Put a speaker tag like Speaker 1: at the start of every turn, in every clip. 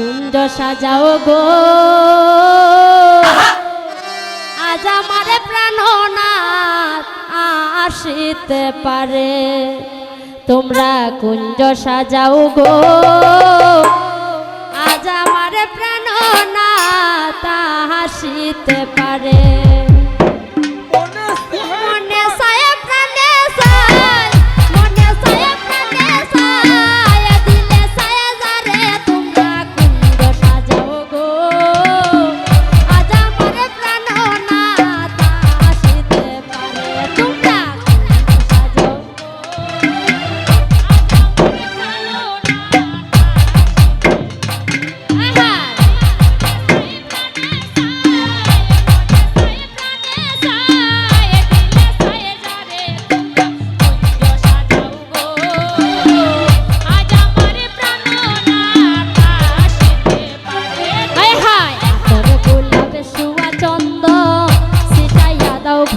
Speaker 1: কুঞ্জ সাজাও গো আজ আমার প্রাণনাথ আসিতে পারে। তোমরা কুঞ্জ সাজাও গো আজ আমার প্রাণনাথ আসিতে পারে।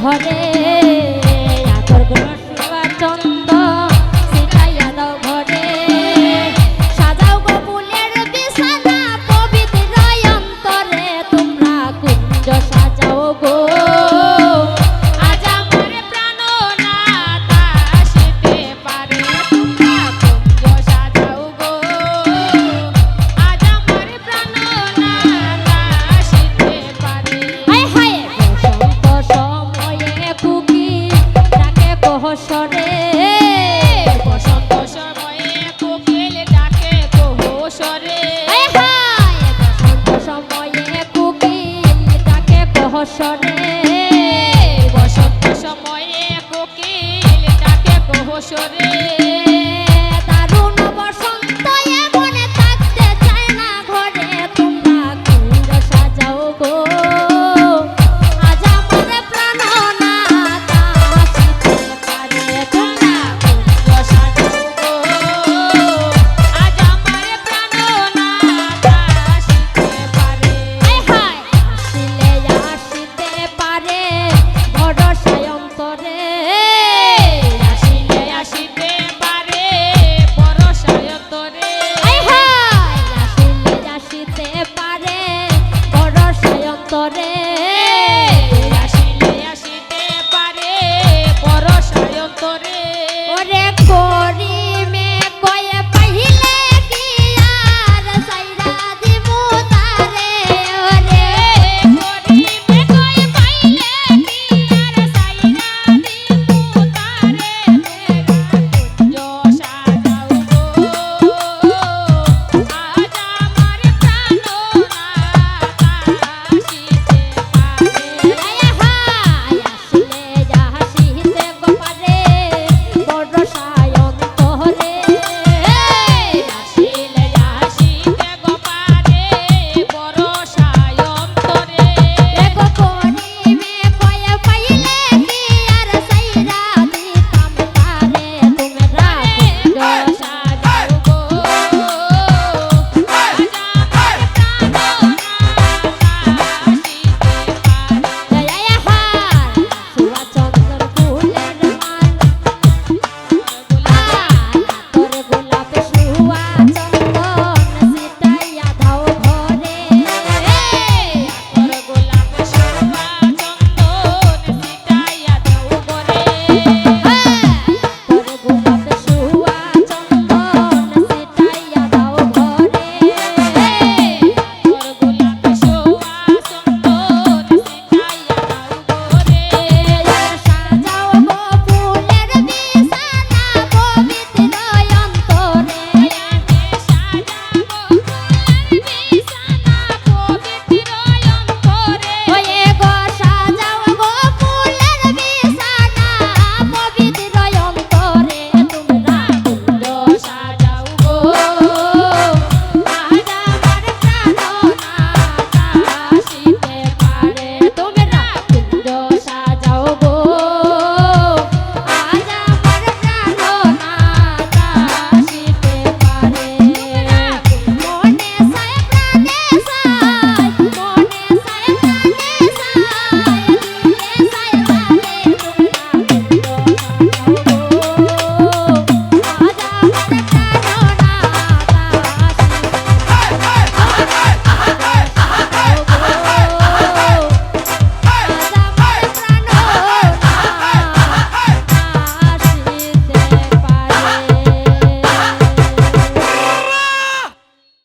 Speaker 1: ঘরে আতর গুণা চন্দ সিটাইয়া দাও ঘরে সাজাও গো ফুলের বিছানা পবিত্র অন্তরে। তোমরা কুঞ্জ সাজাও গো আজ আমার প্রাণনাথ আসিতে পারে। তোমরা কুঞ্জ সাজাও গো আজ আমার প্রাণনাথ আসিতে পারে। হায় হায় বসন্ত সময়ে কোকিল ডাকে কহসরে। বসন্ত সময়ে কোকিল ডাকে কহসরে। বসন্ত সময়ে কোকিল ডাকে কহসরে।